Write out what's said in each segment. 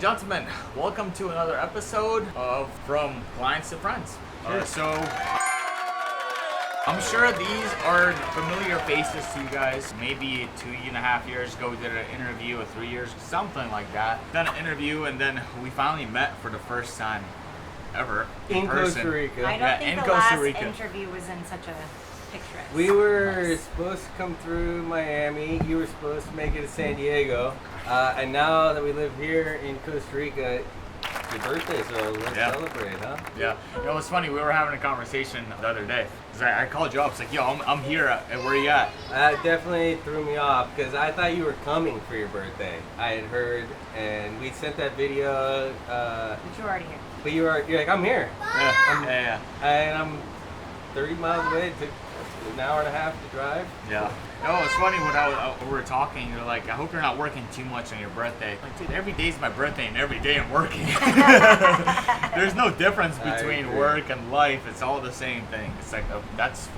gentlemen, welcome to another episode of From Clients to Friends. So I'm sure these are familiar faces to you guys. Maybe 2.5 years ago we did an interview, or 3 years, something like that. Done an interview, and then we finally met for the first time ever in person. Costa Rica. I don't think the last interview was in such a picturesque. We were supposed to come through Miami. You were supposed to make it to San Diego. And now that we live here in Costa Rica, it's your birthday, so let's celebrate, huh? Yeah. You know, it's funny, we were having a conversation the other day. Cause I called you up, it's like, yo, I'm here, where are you at? That definitely threw me off, because I thought you were coming for your birthday. I had heard, and we sent that video. But you're already here. But you're like, I'm here. Yeah. And I'm 30 miles away. It took an hour and a half to drive. Yeah. No, it's funny when we were talking, you're like, I hope you're not working too much on your birthday. Like, dude, every day's my birthday and every day I'm working. There's no difference between work and life. It's all the same thing. It's like, that's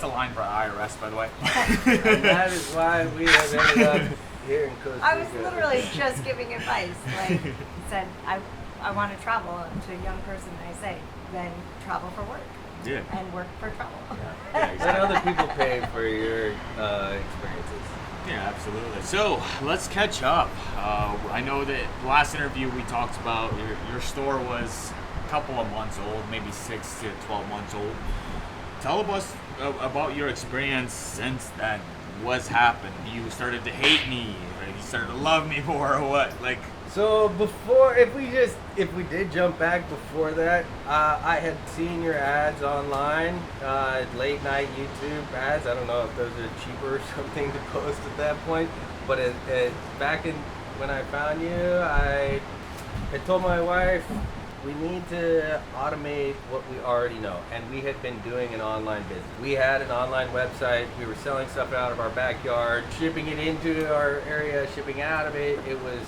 the line for IRS, by the way. And that is why we have ended up here in Costa Rica. I was literally just giving advice. Like, he said, I want to travel. To a young person, I say, then travel for work. Yeah. And work for travel. Yeah, exactly. Let other people pay for your experiences. Yeah, absolutely. So let's catch up. I know that last interview we talked about your store was a couple of months old, maybe 6 to 12 months old. Tell us about your experience since then. What's happened? You started to hate me, or you started to love me more, or what? Like. So before, if we did jump back before that, I had seen your ads online, late night YouTube ads. I don't know if those are cheaper or something to post at that point, but back in when I found you, I had told my wife we need to automate what we already know, and we had been doing an online business. We had an online website. We were selling stuff out of our backyard, shipping it into our area, shipping out of it. It was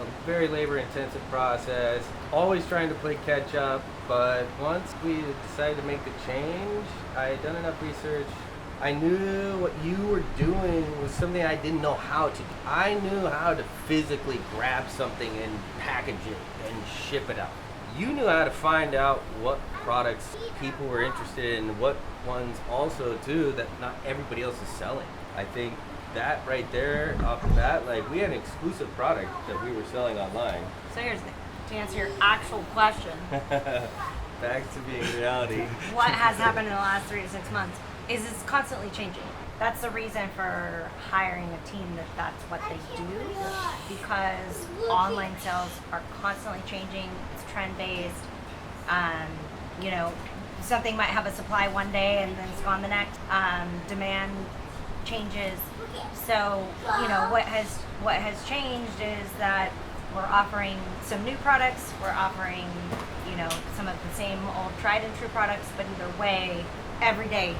a very labor-intensive process, always trying to play catch-up, but once we decided to make the change, I had done enough research. I knew what you were doing was something I didn't know how to do. I knew how to physically grab something and package it and ship it out. You knew how to find out what products people were interested in, what ones also, too, that not everybody else is selling. I think that right there, off the bat, like, we had an exclusive product that we were selling online. So here's the thing. To answer your actual question, Back to being reality. what has happened in the last 3 to 6 months is it's constantly changing. That's the reason for hiring a team that's what they do, because online sales are constantly changing. It's trend-based. You know, something might have a supply one day and then it's gone the next. Demand changes. So, you know, what has changed is that we're offering some new products. We're offering, you know, some of the same old tried and true products, but either way, every day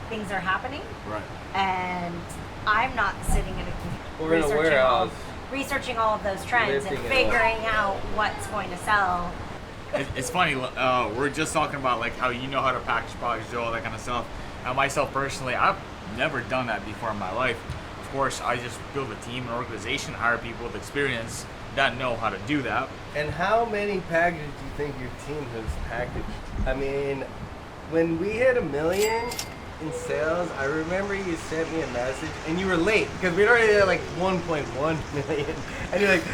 things are happening. Right. And I'm not sitting in a We're in a warehouse. Researching all of those trends and figuring out what's going to sell. It's funny, we're just talking about like how you know how to package products, do all that kind of stuff. And myself personally, I've never done that before in my life. Of course, I just build a team and organization, hire people with experience that know how to do that. And how many packages do you think your team has packaged? I mean, when we hit 1 million in sales, I remember you sent me a message, and you were late because we'd already had like 1.1 million. And you're like,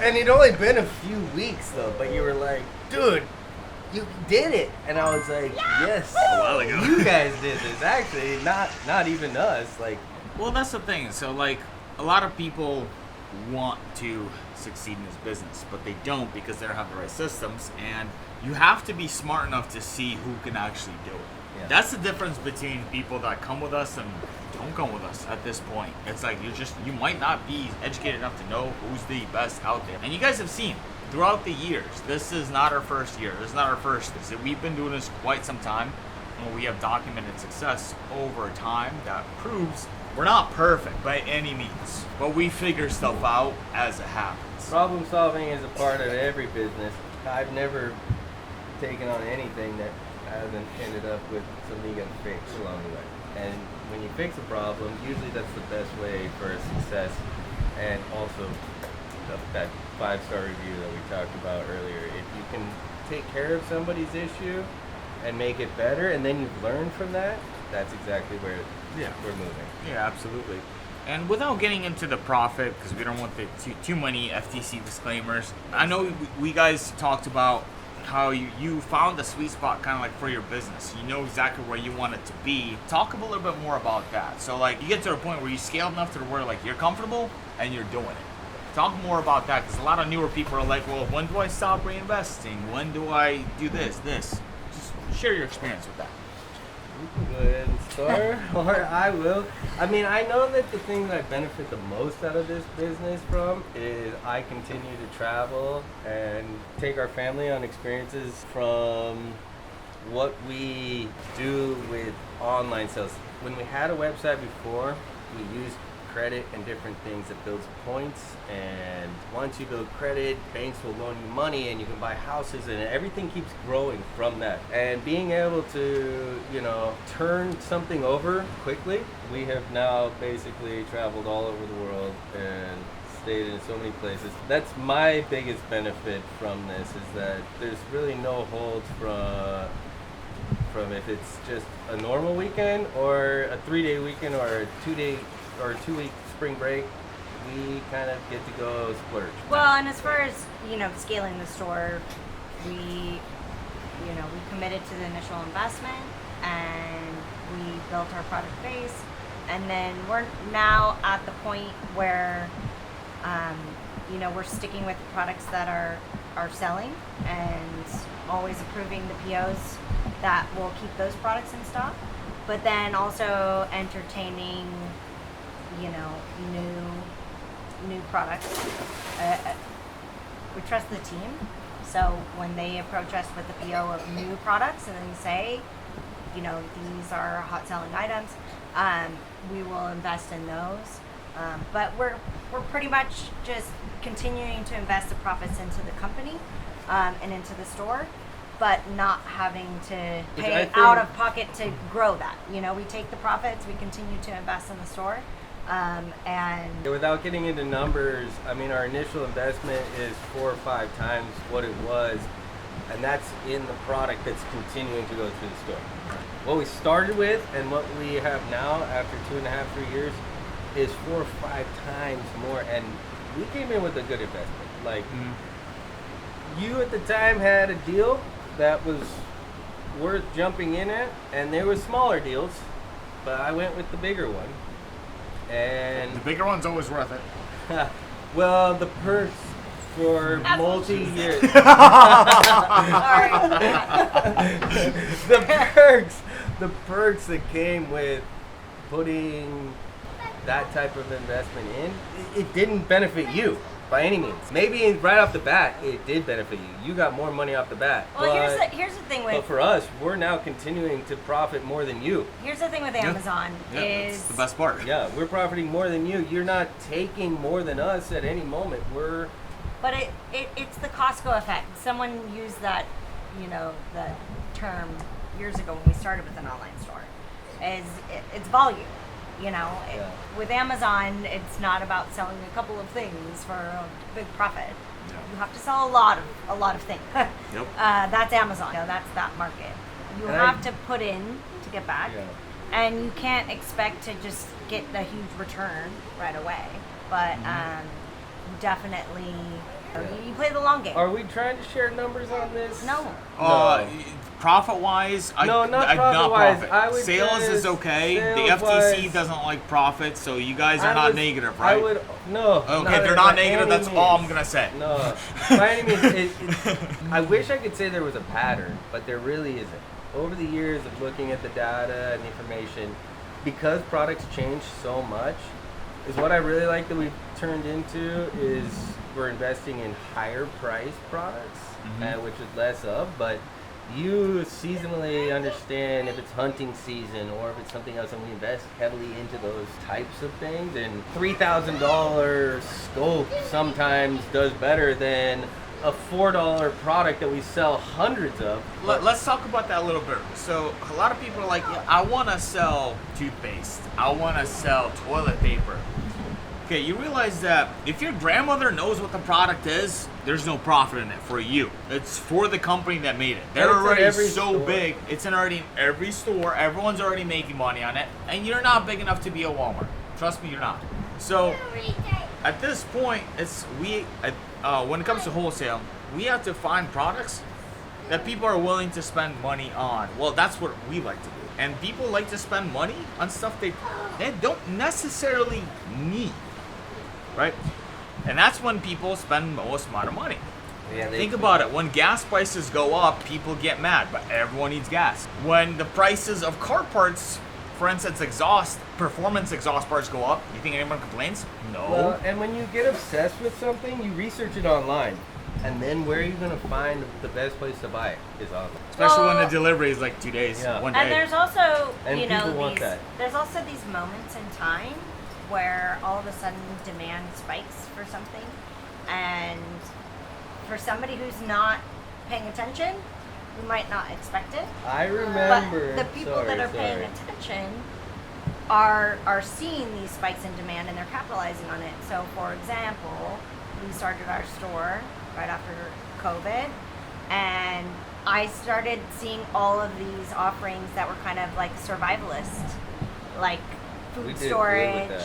and it'd only been a few weeks though, but you were like, dude, you did it. And I was like, yes, a while ago. You guys did this. Actually, not even us. Like, well, that's the thing. So like a lot of people want to succeed in this business, but they don't because they don't have the right systems, and you have to be smart enough to see who can actually do it. Yeah. That's the difference between people that come with us and don't come with us at this point. It's like you might not be educated enough to know who's the best out there. And you guys have seen throughout the years, this is not our first year. This is not our first. We've been doing this quite some time, and we have documented success over time that proves we're not perfect by any means, but we figure stuff out as it happens. Problem solving is a part of every business. I've never taken on anything that hasn't ended up with something you got to fix along the way. And when you fix a problem, usually that's the best way for success and also that 5-star review that we talked about earlier. If you can take care of somebody's issue and make it better, and then you've learned from that, that's exactly where we're moving. Yeah, absolutely. And without getting into the profit, because we don't want too many FTC disclaimers, I know we guys talked about how you found the sweet spot kind of like for your business. You know exactly where you want it to be. Talk a little bit more about that. So like you get to a point where you scale enough to where like you're comfortable and you're doing it. Talk more about that, because a lot of newer people are like, well, when do I stop reinvesting? When do I do this? Just share your experience with that. You can go ahead and start, or I will. I mean, I know that the thing that I benefit the most out of this business from is I continue to travel and take our family on experiences from what we do with online sales. When we had a website before, we used credit and different things that builds points, and once you build credit, banks will loan you money and you can buy houses, and everything keeps growing from that. And being able to, turn something over quickly, we have now basically traveled all over the world and stayed in so many places. That's my biggest benefit from this, is that there's really no holds from if it's just a normal weekend or a 3-day weekend or a 2-day or 2-week spring break. We kind of get to go splurge. Well, and as far as scaling the store, we committed to the initial investment and we built our product base, and then we're now at the point where we're sticking with the products that are selling and always approving the POs that will keep those products in stock, but then also entertaining new products. We trust the team, so when they approach us with the PO of new products and then say, these are hot selling items, we will invest in those. But we're pretty much just continuing to invest the profits into the company and into the store, but not having to pay out of pocket to grow that. We take the profits, we continue to invest in the store. And without getting into numbers, I mean, our initial investment is 4 or 5 times what it was, and that's in the product that's continuing to go through the store. What we started with and what we have now after 2.5, 3 years is 4 or 5 times more, and we came in with a good investment. Like, you at the time had a deal that was worth jumping in at, and there was smaller deals, but I went with the bigger one. And the bigger one's always worth it. Well, the perks for multi-years. the perks that came with putting that type of investment in, it didn't benefit you by any means. Maybe right off the bat, it did benefit you. You got more money off the bat. Well, here's the thing with. But for us, we're now continuing to profit more than you. Here's the thing with Amazon is that's the best part. Yeah, we're profiting more than you. You're not taking more than us at any moment. But it's the Costco effect. Someone used that, that term years ago when we started with an online store. It's volume. With Amazon, it's not about selling a couple of things for a big profit. Yeah. You have to sell a lot of things. Yep. That's Amazon. That's that market. You have to put in to get back, and you can't expect to just get a huge return right away. But definitely, you play the long game. Are we trying to share numbers on this? No. Profit-wise, not profit-wise. I would sales is okay. The FTC doesn't like profit, so you guys are not negative, right? No. Okay, if they're not negative, that's all I'm gonna say. No. By any means, I wish I could say there was a pattern, but there really isn't. Over the years of looking at the data and the information, because products change so much, is what I really like that we've turned into is we're investing in higher priced products, which is less of, but you seasonally understand if it's hunting season or if it's something else, and we invest heavily into those types of things. And $3,000 scope sometimes does better than a $4 product that we sell hundreds of. Let's talk about that a little bit. So a lot of people are like, I want to sell toothpaste. I want to sell toilet paper. Okay, you realize that if your grandmother knows what the product is, there's no profit in it for you. It's for the company that made it. They're And it's in already every so store. big. It's already in every store. Everyone's already making money on it. And you're not big enough to be a Walmart. Trust me, you're not. So at this point, when it comes to wholesale, we have to find products that people are willing to spend money on. Well, that's what we like to do. And people like to spend money on stuff they don't necessarily need, right? And that's when people spend most amount of money. Yeah, Think about it. When gas prices go up, people get mad, but everyone needs gas. When the prices of car parts, for instance, performance exhaust parts go up, you think anyone complains? No. Well, and when you get obsessed with something, you research it online. And then where are you going to find the best place to buy it is online. Especially when Well- the delivery is like 2 days, Yeah. 1 day. And there's also, And you know, people want these, that. there's also these moments in time where all of a sudden demand spikes for something, and for somebody who's not paying attention, who might not expect it. I remember. But the people that are paying attention are seeing these spikes in demand and they're capitalizing on it. So, for example, we started our store right after COVID, and I started seeing all of these offerings that were kind of like survivalist, like We food did good with storage that.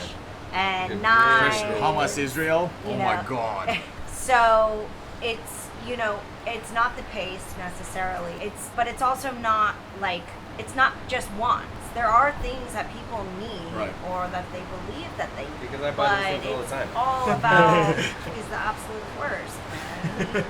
and Did knives. great. Hamas, Israel. you Oh my know. God. So it's, you know, it's not the pace necessarily. But it's also not like, it's not just wants. There are things that people need Right. or that they believe that they need. Because I buy those but things all the it's time. all about he's the absolute worst.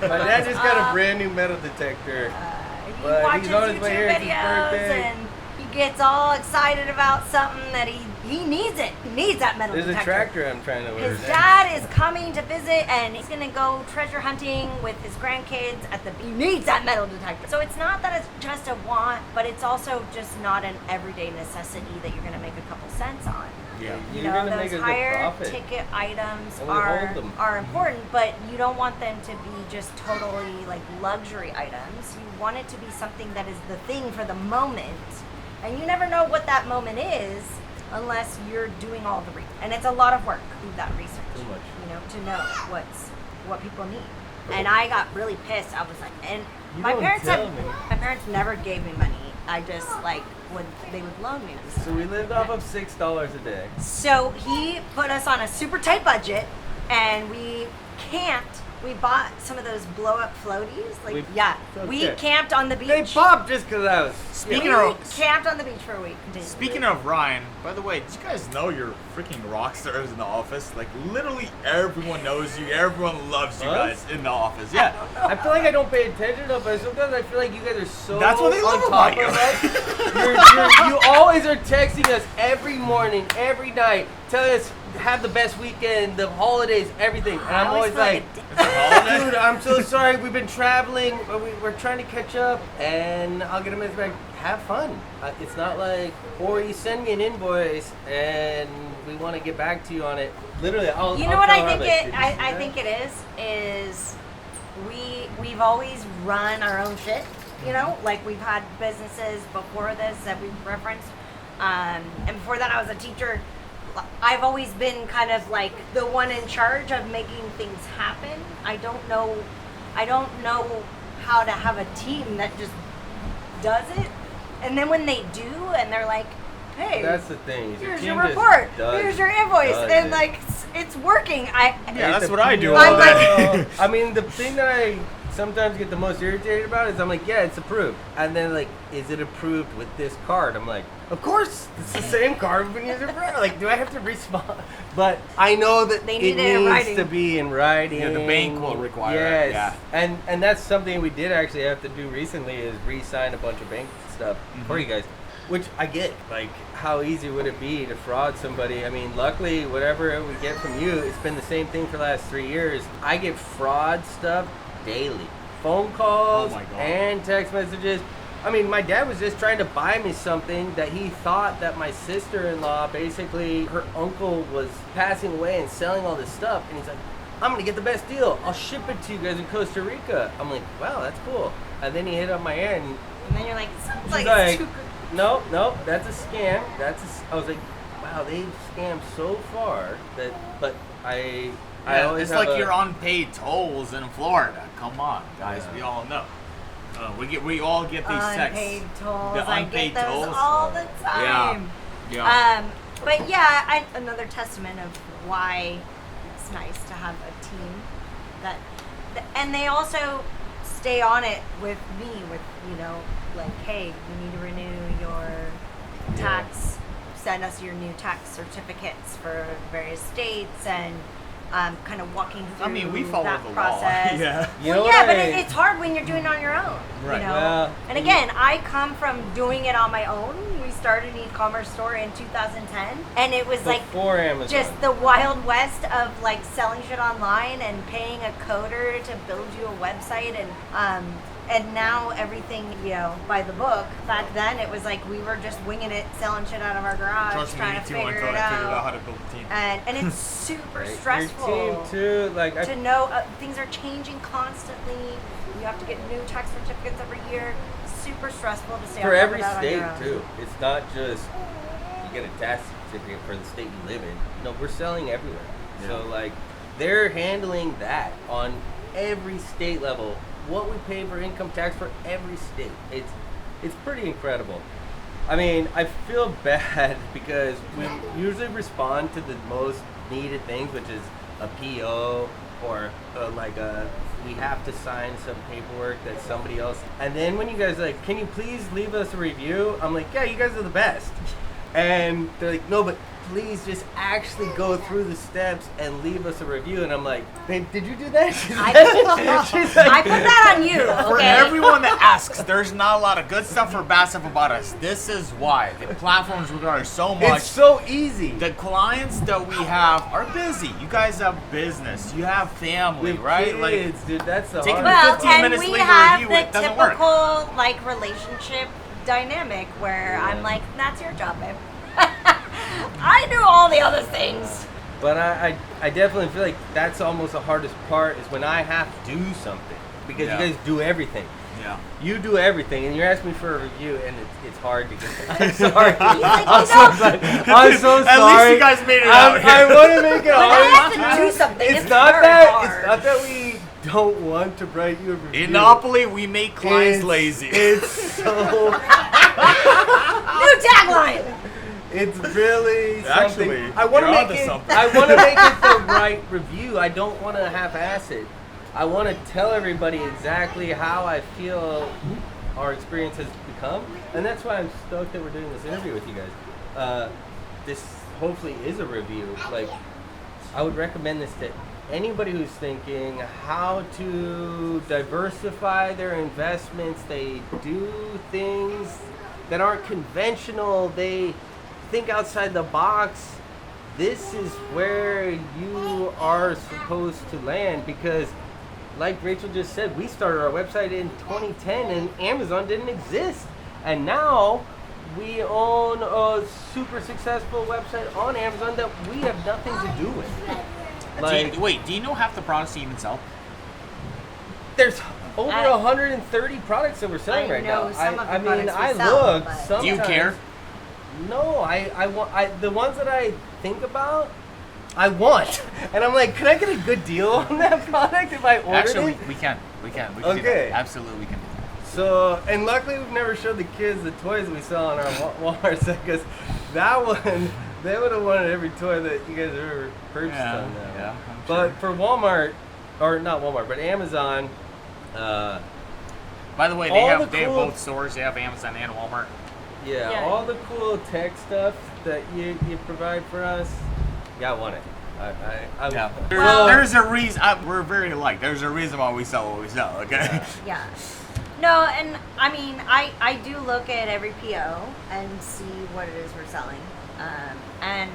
Man. My dad just got a brand new metal detector. He But watches he's on his way YouTube here, it's his videos birthday. and he gets all excited about something that he needs it. He needs that metal There's a detector. tractor I'm trying to order. His dad is coming to visit and he's gonna go treasure hunting with his grandkids at the he needs that metal detector. So it's not that it's just a want, but it's also just not an everyday necessity that you're gonna make a couple cents on. Yeah. You You're know, gonna make those a good higher profit. ticket items And we hold them. are important, but you don't want them to be just totally like luxury items. You want it to be something that is the thing for the moment. And you never know what that moment is unless you're doing all the research. And it's a lot of work to do that research. Too much. You know, to know what people need. And I got really pissed. I was like, and You my don't parents tell me. my parents never gave me money. I just like they would loan me. and So stuff. we lived off of $6 a day. So he put us on a super tight budget, and we camped. We bought some of those blow up floaties. Like, we okay. camped on the beach. They popped just because I was. Speaking we of camped on the beach for a week. Speaking of Ryan, by the way, did you guys know you're freaking rock stars in the office? Like, literally everyone knows you. Everyone loves you Us? guys in the office. Yeah. I feel like I don't pay attention enough, but sometimes I feel like you guys are so That's what they love on top about you. of us. You always are texting us every morning, every night, telling us have the best weekend, the holidays, everything. And I'm always feel like, a dick. It's a holiday. dude, I'm so sorry. We've been traveling. We're trying to catch up. And I'll get a message back. Have fun. It's not like, or you send me an invoice and we want to get back to you on it. Literally, I'll. You I'll know what tell I her, think like, it? "Did you see I that?" think it is we've always run our own shit. You know, like we've had businesses before this that we've referenced, and before that I was a teacher. I've always been kind of like the one in charge of making things happen. I don't know how to have a team that just does it. And then when they do, and they're like, "Hey, That's the thing. is here's team your just report. does- Here's your invoice," does and it. like it's working. Yeah, that's The what I do PO, all I'm like- day. I mean, the thing that I sometimes get the most irritated about is I'm like, yeah, it's approved. And then like, is it approved with this card? I'm like, of course, it's the same card we've been using forever. Like, do I have to respond? But I know that They it need it in needs writing. to be in writing. Yeah, the bank will require it, Yes. yeah. And that's something we did actually have to do recently is re-sign a bunch of bank stuff for you guys. Which I get. Like, how easy would it be to fraud somebody? I mean, luckily, whatever we get from you, it's been the same thing for the last 3 years. I get fraud stuff daily. Phone calls Oh my God. and text messages. I mean, my dad was just trying to buy me something that he thought that my sister-in-law, basically, her uncle was passing away and selling all this stuff. And he's like, I'm going to get the best deal. I'll ship it to you guys in Costa Rica. I'm like, wow, that's cool. And then he hit up my aunt and And then you're like, it sounds she's like like, it's too good. no, that's a scam. I was like, wow, wow, they've scammed so far that, but I always it's have like your unpaid tolls in Florida. Come on, guys, Yeah. we all know. We all get these texts. Unpaid tolls. The I unpaid get those tolls. all the time. Yeah. But yeah, another testament of why it's nice to have a team that, and they also stay on it with me with, like, hey, you need to renew your tax, send us your new tax certificates for various states, and kind of walking through we follow that the process. law. Yeah. But it's hard when you're doing it on your own. Right. Yeah. And again, I come from doing it on my own. We started an e-commerce store in 2010, and it was Before Amazon. just the wild west of like selling shit online and paying a coder to build you a website, and now everything, by the book. Back then, it was like we were just winging it, selling shit out of our garage, Trust me, trying me to too, figure until it I figured out out. how to build a team. And it's super Right. stressful Your team too, like to know things are changing constantly. You have to get new tax certificates every year. Super stressful to stay for on top every of that on state your own. too. It's not just you get a tax certificate for the state you live in. No, we're selling everywhere. Yeah. So like they're handling that on every state level. What we pay for income tax for every state. It's pretty incredible. I mean, I feel bad because we usually respond to the most needed things, which is a PO or we have to sign some paperwork that somebody else. And then when you guys are like, can you please leave us a review? I'm like, yeah, you guys are the best. And they're like, no, but please just actually go through the steps and leave us a review. And I'm like, babe, did you do that? I put that on you. For Okay? everyone that asks, there's not a lot of good stuff for Bassif about us. This is why. The platforms we are so much. It's so easy. The clients that we have are busy. You guys have business. You have family, With right? kids, dude, that's the Take hardest. Well, 15 and minutes we leave a have review, the it doesn't work. typical relationship dynamic where I'm like, that's your job, babe. I do all the other things. But I definitely feel like that's almost the hardest part is when I have to do something. Because Yeah. you guys do everything. Yeah. You do everything, and you're asking me for a review, and it's hard because I'm sorry. He's like, I'm so sorry. At least you guys made it out here. I want to make it When I have hard. to do something, it's not very that. hard. It's not that we don't want to write you a review. Enopoly, we make clients It's- lazy. It's so. New tagline. It's really something. Actually, I want to you're make onto it. something. I want to make it the right review. I don't want to half-ass it. I want to tell everybody exactly how I feel our experience has become, and that's why I'm stoked that we're doing this interview with you guys. This hopefully is a review. Like, I would recommend this to anybody who's thinking how to diversify their investments. They do things that aren't conventional. They think outside the box. This is where you are supposed to land because, like Rachel just said, we started our website in 2010 and Amazon didn't exist. And now we own a super successful website on Amazon that we have nothing to do with. Do you know half the products you even sell? There's over 130 products that we're selling right now. Some of the I mean, products we I sell, look. but- Sometimes, Do you care? No, I want the ones that I think about. I want, and I'm like, can I get a good deal on that product if I order Actually, it? we can. We can do Okay. that. Absolutely, we can do that. So, and luckily we've never showed the kids the toys we sell on our Walmart site because that one, they would have wanted every toy that you guys have ever purchased on that. Yeah, I'm But sure. for Walmart, or not Walmart, but Amazon. By the way, all they the have cool- both stores. They have Amazon and Walmart. Yeah, all the cool tech stuff that you provide for us. Yeah, I want it. I Yeah. Well- There's a reason. We're very alike. There's a reason why we sell what we sell. Okay. Yeah. No, and I mean, I do look at every PO and see what it is we're selling. And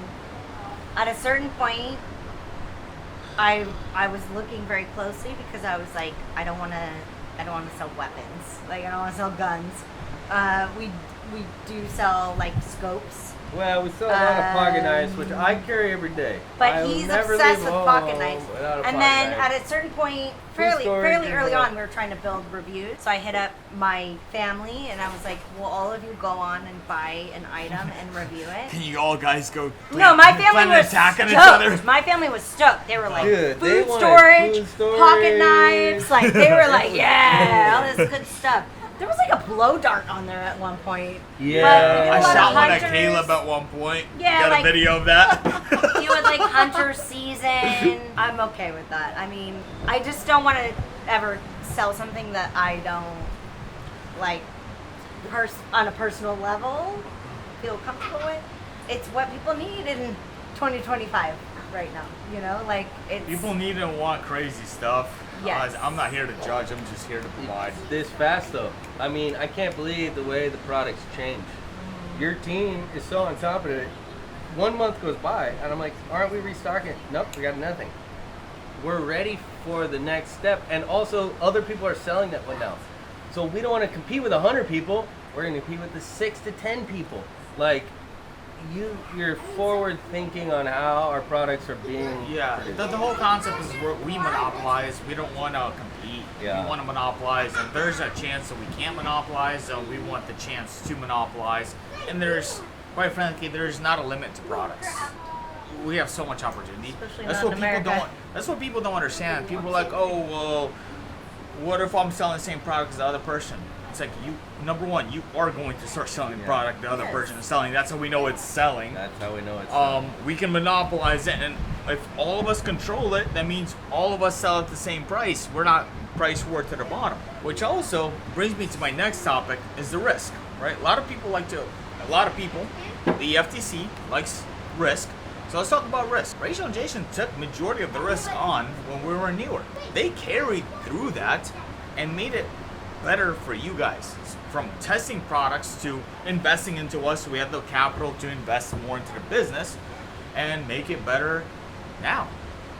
at a certain point, I was looking very closely because I was like, I don't want to sell weapons. Like, I don't want to sell guns. we do sell like scopes. Well, we sell a lot of pocket knives, which I carry every day. But I will he's never obsessed leave with home pocket knives. without a And pocket then knife. at a certain point, storage fairly and early what? on, we were trying to build reviews. So I hit up my family and I was like, will all of you go on and buy an item and review it? Can you all guys go? No, my family was attacking stoked. each other. My family was stoked. They were like, Dude, they food, wanted storage, food pocket storage. knives. Like, they were like, was yeah, all this good stuff. There was like a blow dart on there at one point. Yeah. But we did a I lot shot of one at hunters. Caleb at one point. Yeah, You got like- a video of that? You would like hunter season. I'm okay with that. I mean, I just don't want to ever sell something that I don't like on a personal level feel comfortable with. It's what people need in 2025 right now. You know, like it's People need and want crazy stuff. Yes. I'm not here to judge. I'm just here to provide. It's this fast though. I mean, I can't believe the way the products change. Your team is so on top of it. 1 month goes by, and I'm like, aren't we restocking? Nope, we got nothing. We're ready for the next step, and also other people are selling that one now. So we don't want to compete with 100 people. We're going to compete with the 6 to 10 people. Like, you're forward thinking on how our products are being Yeah, produced. the whole concept is we monopolize. We don't want to compete. Yeah. We want to monopolize, and there's a chance that we can't monopolize, so we want the chance to monopolize. And there's, quite frankly, there's not a limit to products. We have so much opportunity. Especially That's not what in people America. don't. That's what people don't understand. People are like, oh well, what if I'm selling the same product as the other person? It's like number one, you are going to start selling the Yeah. product the other Yes. person is selling. That's how we know it's selling. That's how we know it's We can monopolize it, and if all of us control it, that means all of us sell at the same price. We're not price war to the bottom. Which also brings me to my next topic: is the risk. Right? A lot of people, the FTC likes risk. So let's talk about risk. Rachel and Jason took majority of the risk on when we were in New York. They carried through that and made it better for you guys. From testing products to investing into us, so we have the capital to invest more into the business and make it better now.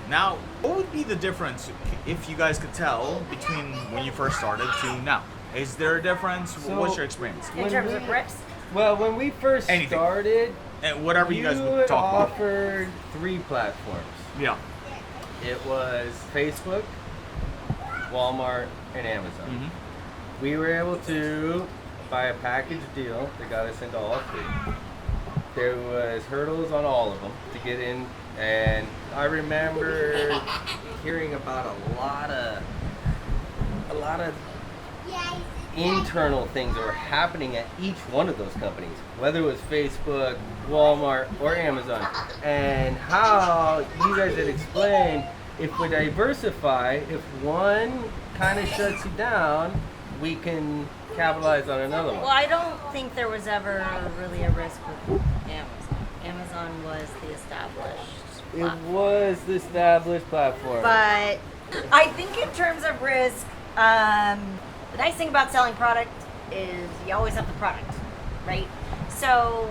Now, what would be the difference, if you guys could tell, between when you first started to now? Is there a difference? So- What's your experience? in terms of risk. Well, when we first Anything. started, And whatever you guys would had talk about. offered 3 platforms. Yeah. It was Facebook, Walmart, and Amazon. Mm-hmm. We were able to buy a package deal that got us into all 3. There was hurdles on all of them to get in, and I remember hearing about a lot of internal things that were happening at each one of those companies, whether it was Facebook, Walmart, or Amazon, and how you guys had explained, if we diversify, if one kind of shuts you down, we can capitalize on another Well, one. I don't think there was ever really a risk with Amazon. Amazon was the established It platform. was the established platform. But I think in terms of risk, the nice thing about selling product is you always have the product, right? So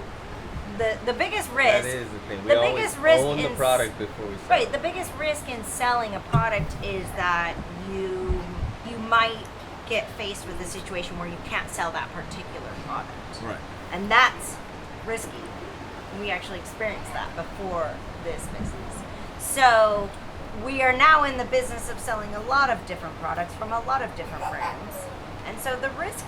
the biggest risk, that is the thing. We the always biggest risk own the in product before we sell. right, the biggest risk in selling a product is that you might get faced with a situation where you can't sell that particular product. Right. And that's risky. We actually experienced that before this business. So we are now in the business of selling a lot of different products from a lot of different brands. And so the risk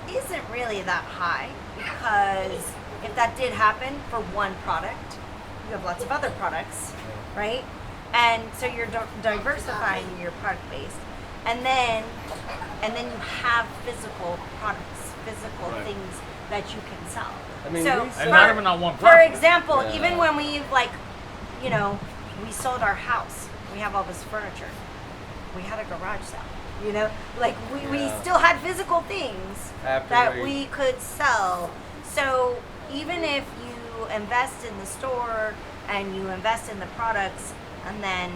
isn't really that high, because if that did happen for one product, you have lots of other products, right? And so you're diversifying your product base. And then you have physical products, physical Right. things that you can sell. I mean, so we And not even on one for platform. example, Yeah. even when we we sold our house, we have all this furniture. We had a garage sale. We Yeah. still had physical things After that we could sell. So even if you invest in the store and you invest in the products, and then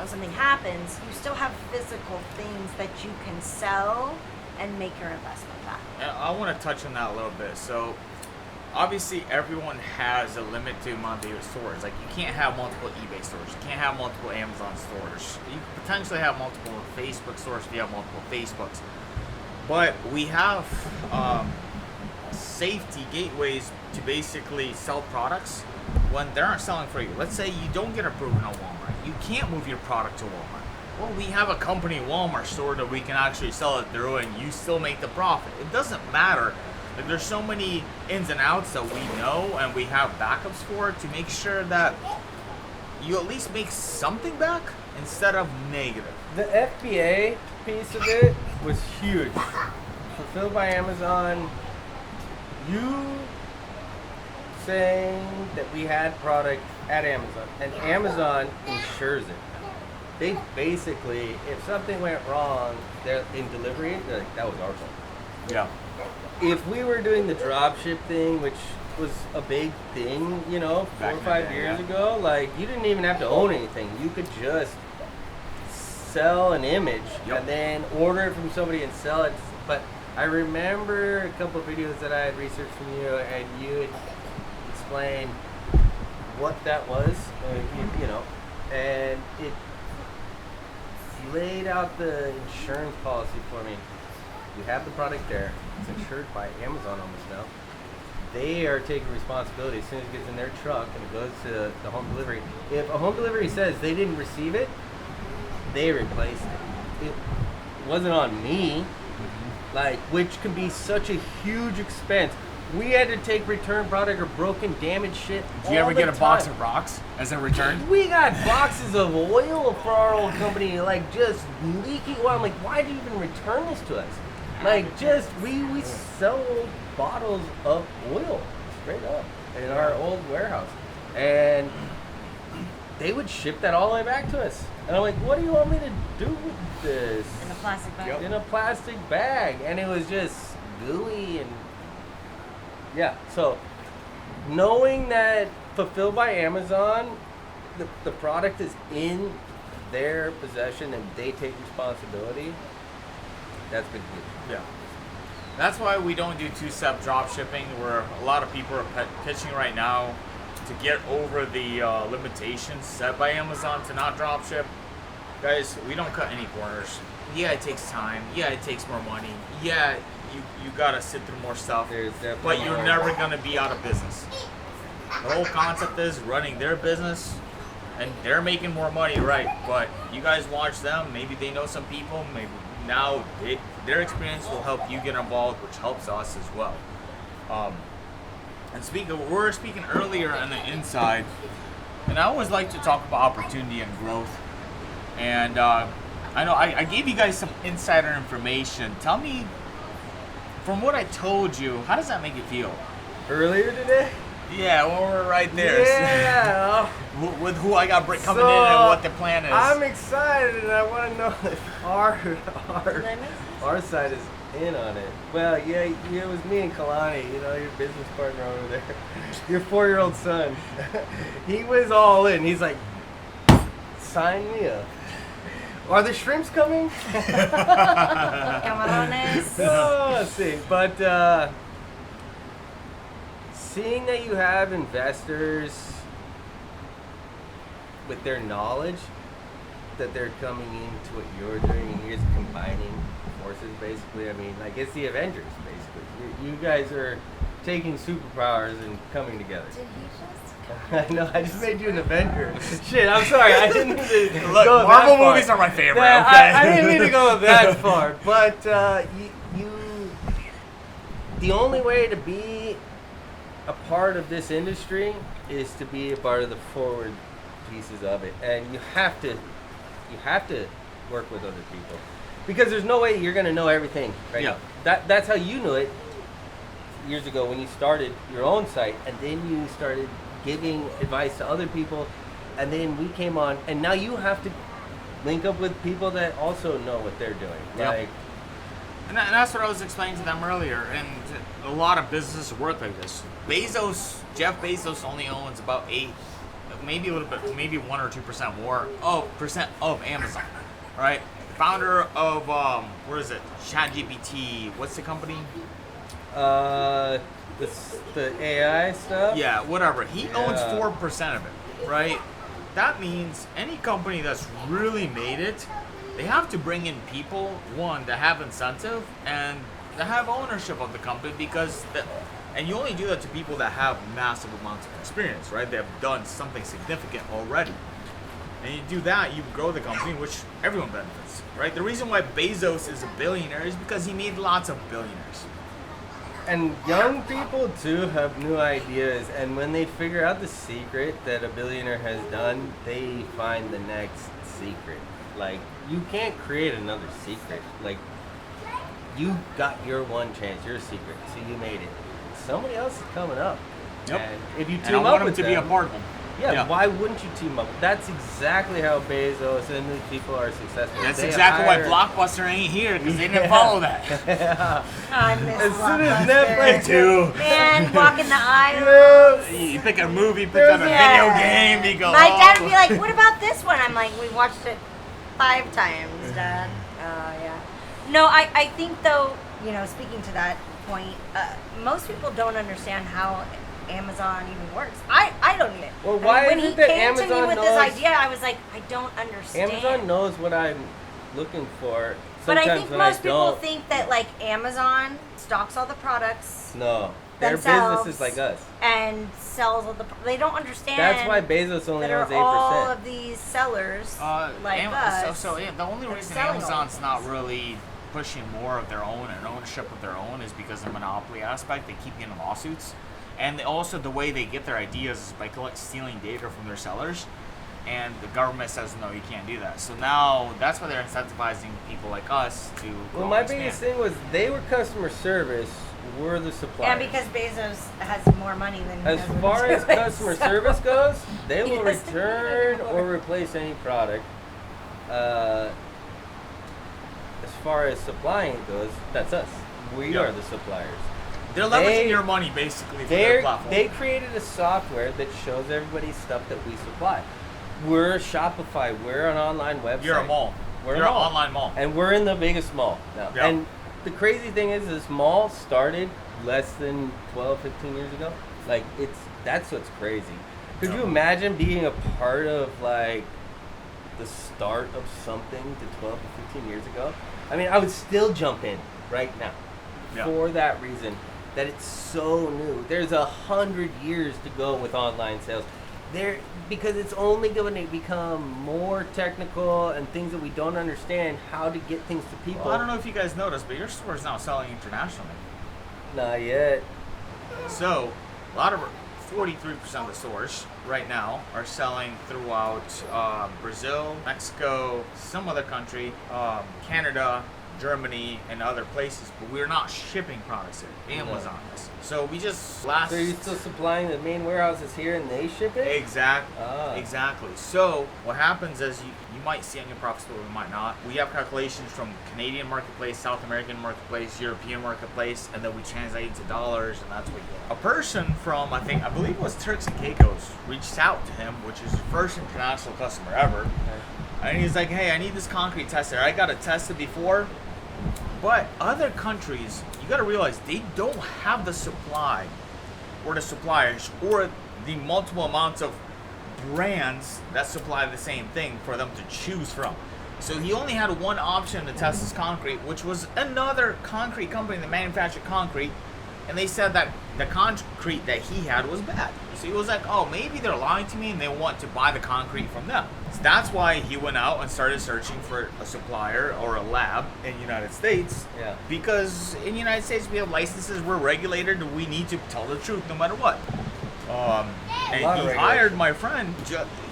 something happens, you still have physical things that you can sell and make your investment back. I want to touch on that a little bit. So, obviously, everyone has a limited amount of stores. Like, you can't have multiple eBay stores. You can't have multiple Amazon stores. You could potentially have multiple Facebook stores if you have multiple Facebooks. But we have safety gateways to basically sell products when they aren't selling for you. Let's say you don't get approved in a Walmart. You can't move your product to Walmart. Well, we have a company Walmart store that we can actually sell it through, and you still make the profit. It doesn't matter. Like, there's so many ins and outs that we know and we have backups for to make sure that you at least make something back instead of negative. The FBA piece of it was huge. Fulfilled by Amazon, you saying that we had product at Amazon, and Amazon insures it. They basically, if something went wrong, they're in delivery, they're like, that was our fault. Yeah. If we were doing the dropship thing, which was a big thing, you know, 4 Back or in 5 the day, years yeah. ago, like, you didn't even have to own anything. You could just sell an image Yep. and then order it from somebody and sell it. But I remember a couple of videos that I had researched from you, and you had explained what that was, you know, and it laid out the insurance policy for me. You have the product there. It's insured by Amazon almost now. They are taking responsibility as soon as it gets in their truck and it goes to the home delivery. If a home delivery says they didn't receive it, they replaced it. It wasn't on me, like, which can be such a huge expense. We had to take return product or broken, damaged shit. Did you ever all get the a box time. of rocks as a return? We got boxes of oil for our old company, like, just leaking oil. I'm like, why do you even return this to us? Like, just, we sell old bottles of oil, straight up, in our old warehouse. And they would ship that all the way back to us. And I'm like, what do you want me to do with this? In a plastic bag. In a plastic bag. And it was just gooey and, yeah. So, knowing that Fulfilled by Amazon, the product is in their possession and they take responsibility, that's been huge. Yeah. That's why we don't do two-step drop shipping, where a lot of people are pitching right now to get over the limitations set by Amazon to not drop ship. Guys, we don't cut any corners. Yeah, it takes time. Yeah, it takes more money. Yeah, you gotta sit through more stuff. There's But definitely you're more. never gonna be out of business. The whole concept is running their business, and they're making more money, right? But you guys watch them. Maybe they know some people. Maybe now their experience will help you get involved, which helps us as well. And we were speaking earlier on the inside, and I always like to talk about opportunity and growth. And I know I gave you guys some insider information. Tell me, from what I told you, how does that make you feel? Earlier today? Yeah, when we're right there. Yeah. With who I got coming in and what the plan is. I'm excited and I want to know if Did I miss our side is in on it. Well, yeah, it was me and Kalani, you know, your business partner over there. Your 4-year-old son. He was all in. He's like, sign me up. Are the shrimps coming? Camarones. Oh, let's see. But seeing that you have investors with their knowledge that they're coming into what you're doing and you're just combining forces, basically. I mean, like, it's the Avengers, basically. You guys are taking superpowers and coming together. Did he just I know, I just made you an Avenger. Shit, I'm sorry, I didn't mean to Look, go Marvel that far. movies are my favorite, Yeah, okay? I didn't mean to go that far, but the only way to be a part of this industry is to be a part of the forward pieces of it, and you have to work with other people, because there's no way you're going to know everything right Yeah. now. That's how you knew it years ago when you started your own site, and then you started giving advice to other people, and then we came on, and now you have to link up with people that also know what they're doing. Yep. Like, And that's what I was explaining to them earlier. And a lot of businesses work like this. Jeff Bezos only owns about 8, maybe a little bit, maybe 1 or 2% more percent of Amazon, right? Founder of what is it? ChatGPT. What's the company? the AI stuff. Yeah, whatever. He owns Yeah. 4% of it, right? That means any company that's really made it, they have to bring in people, one, that have incentive and that have ownership of the company, because And you only do that to people that have massive amounts of experience, right? They have done something significant already. And you do that, you grow the company, which everyone benefits, right? The reason why Bezos is a billionaire is because he made lots of billionaires. And young people too have new ideas, and when they figure out the secret that a billionaire has done, they find the next secret. Like, you can't create another secret. Like, you got your one chance, your secret, so you made it. Somebody else is coming up. Yep. And if you And team I up want him with to them, be a part of them. yeah, why wouldn't you team up? That's exactly how Bezos and these people are successful. That's They exactly hire- why Blockbuster ain't here, because they didn't follow that. Yeah. I miss As soon as Blockbuster. Netflix too. Man, walking the aisle. You pick a movie, pick There's on a a- video game, you go, My dad oh. would be like, "What about this one?" I'm like, "We watched it 5 times, Dad." Oh yeah. No, I think though, speaking to that point, most people don't understand how Amazon even works. I don't even. Well, why when is he it that came to me Amazon with knows- this idea, I was like, I don't understand. Amazon knows what I'm looking for. But I Sometimes think when most people don't. think that like Amazon stocks all the products No, they're themselves businesses like us. and sells all the. They don't understand. That's why Bezos only that are owns all 8%. of these sellers like us. So the only are reason selling all Amazon's these not things. really pushing more of their own and ownership of their own is because of the monopoly aspect. They keep getting lawsuits. And also the way they get their ideas is by stealing data from their sellers. And the government says, no, you can't do that. So now that's why they're incentivizing people like us to grow Well, my and expand. biggest thing was they were customer service, we're the suppliers. And because Bezos has more money than As has far as Bezos, customer so- service goes, they He will has to return do or more. replace any product. As far as supplying goes, that's us. We Yeah. are the suppliers. They're leveraging They- your money basically for their platform. They created a software that shows everybody stuff that we supply. We're Shopify. We're an online website. You're a mall. We're You're a an mall. online mall. And we're in the biggest mall now. Yeah. And the crazy thing is this mall started less than 12, 15 years ago. Like, that's what's crazy. Could you Yeah. imagine being a part of, like, the start of something to 12 to 15 years ago? I mean, I would still jump in right now Yeah. for that reason, that it's so new. There's 100 years to go with online sales. Because it's only going to become more technical and things that we don't understand how to get things to people. Well, I don't know if you guys noticed, but your store is now selling internationally. Not yet. So, a lot of 43% of the stores right now are selling throughout Brazil, Mexico, some other country, Canada, Germany, and other places. But we're not shipping products here. Amazon is. So we just So you're still supplying the main warehouses here and they ship it? Exactly. So what happens is you might see on your profit store, we might not. We have calculations from Canadian marketplace, South American marketplace, European marketplace, and then we translate into dollars, and that's what you get. A person from, I believe it was Turks and Caicos, reached out to him, which is his first international customer ever. Okay. And he's like, hey, I need this concrete tester. I got it tested before. But other countries, you got to realize they don't have the supply or the suppliers or the multiple amounts of brands that supply the same thing for them to choose from. So he only had one option to test his concrete, which was another concrete company that manufactured concrete. And they said that the concrete that he had was bad. So he was like, oh, maybe they're lying to me and they want to buy the concrete from them. So that's why he went out and started searching for a supplier or a lab in the United States. Yeah. Because in the United States, we have licenses, we're regulated, and we need to tell the truth no matter what. And lot of he regulation. hired my friend,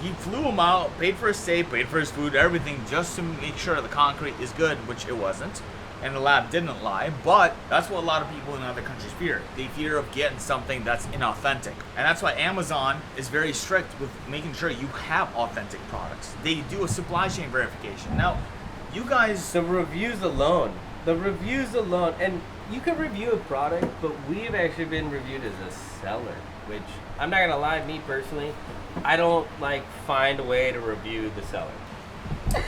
he flew him out, paid for his stay, paid for his food, everything, just to make sure the concrete is good, which it wasn't. And the lab didn't lie, but that's what a lot of people in other countries fear. They fear of getting something that's inauthentic. And that's why Amazon is very strict with making sure you have authentic products. They do a supply chain verification. Now, you guys... The reviews alone, and you can review a product, but we've actually been reviewed as a seller, which I'm not gonna lie, me personally, I don't find a way to review the seller.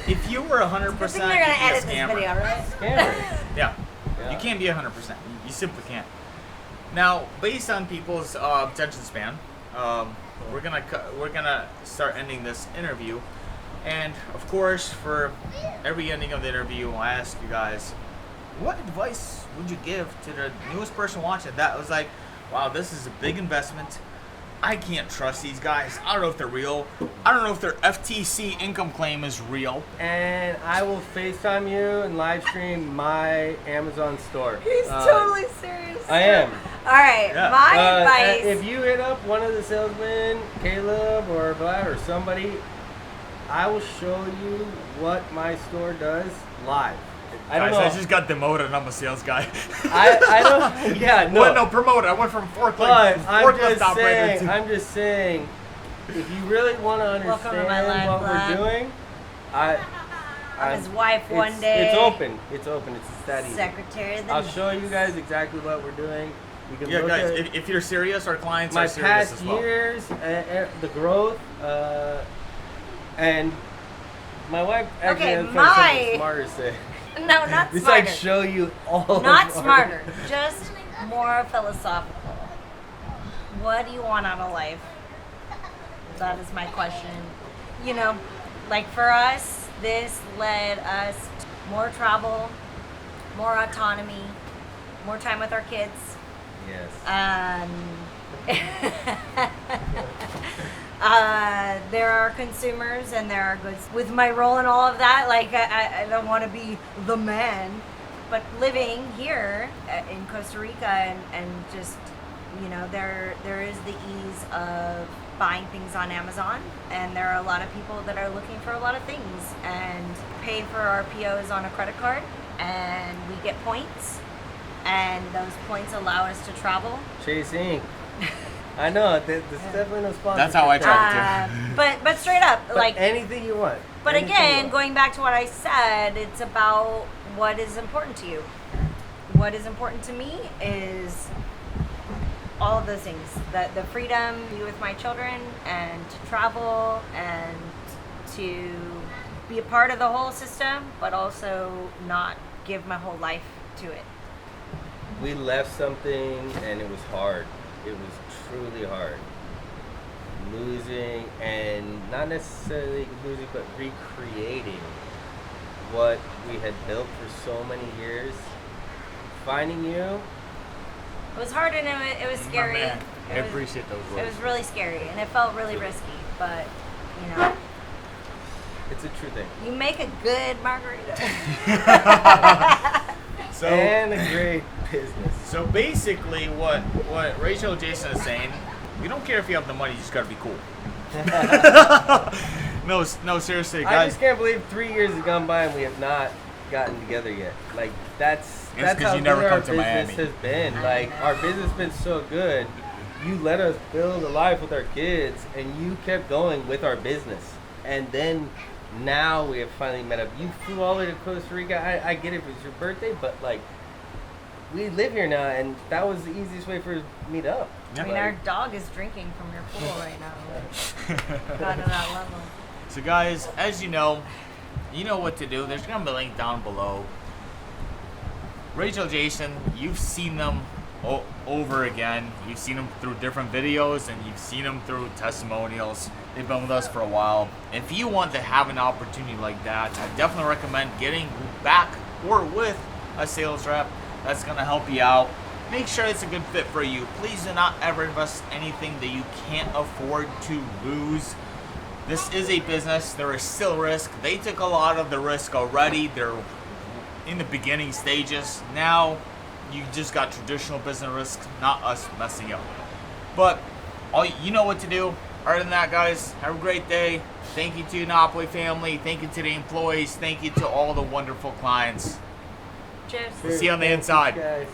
If you were 100%, I you'd be think they're gonna a edit this scammer. video, right? Scammer. Yeah. Yeah. You can't be 100%. You simply can't. Now, based on people's attention span, we're gonna start ending this interview, and of course, for every ending of the interview, I ask you guys, what advice would you give to the newest person watching that was like, wow, this is a big investment. I can't trust these guys. I don't know if they're real. I don't know if their FTC income claim is real. And I will FaceTime you and live stream my Amazon store. He's totally serious. I am. All right, Yeah. my advice. If you hit up one of the salesmen, Caleb or Vlad or somebody, I will show you what my store does live. I don't Guys, know. I just got demoted and I'm a sales guy. I don't. Yeah, no. Well, no, promoted. I went from But I'm just saying, if you really want to Welcome to my understand life, what Vlad. we're doing, I'm his wife one day. It's open. It's open. It's that easy. Secretary of the I'll show you guys exactly what we're doing. You can Yeah, look guys, at if you're serious, our clients my are serious past as well. years, the growth, and my wife actually Okay, has something smarter to say. No, not It's smarter. like show you all. Not of our- smarter. Just more philosophical. What do you want out of life? That is my question. You know, like for us, this led us to more travel, more autonomy, more time with our kids. Yes. There are consumers and there are goods. With my role in all of that, like I don't want to be the man, but living here in Costa Rica and just, you know, there is the ease of buying things on Amazon, and there are a lot of people that are looking for a lot of things and pay for our POs on a credit card, and we get points, and those points allow us to travel. Chase Inc. I know. There's definitely no sponsor. That's how I travel. But straight up, But like, anything you want. but Anything you again, want. going back to what I said, it's about what is important to you. What is important to me is all of those things. The freedom to be with my children and to travel and to be a part of the whole system, but also not give my whole life to it. We left something and it was hard. It was truly hard. Losing, and not necessarily losing, but recreating what we had built for so many years. Finding you, It was hard and it was scary. Man, I It was- appreciate those It words. was really scary and it felt really risky, but you know, it's a true thing. you make a good margarita. So, And a great business. so basically, what Rachel and Jason is saying, we don't care if you have the money, you just gotta be cool. No, seriously, I guys. just can't believe 3 years have gone by and we have not gotten together yet. Like that's 'cause how you never good our come to business Miami. has been. Like our business has been so good. You let us build a life with our kids, and you kept going with our business. And then now we have finally met up. You flew all the way to Costa Rica. I get it, it was your birthday, but like we live here now, and that was the easiest way for us to meet up. I mean, our dog is drinking from your pool right now. Like, got to that level. So guys, as you know what to do. There's gonna be a link down below. Rachel, Jason, you've seen them over again. You've seen them through different videos, and you've seen them through testimonials. They've been with us for a while. If you want to have an opportunity like that, I definitely recommend getting back or with a sales rep that's gonna help you out. Make sure it's a good fit for you. Please do not ever invest anything that you can't afford to lose. This is a business. There is still risk. They took a lot of the risk already. They're in the beginning stages. Now, you just got traditional business risk, not us messing up. But you know what to do. Other than that, guys, have a great day. Thank you to Enopoly family. Thank you to the employees. Thank you to all the wonderful clients. Cheers. See you on the Thank inside. guys.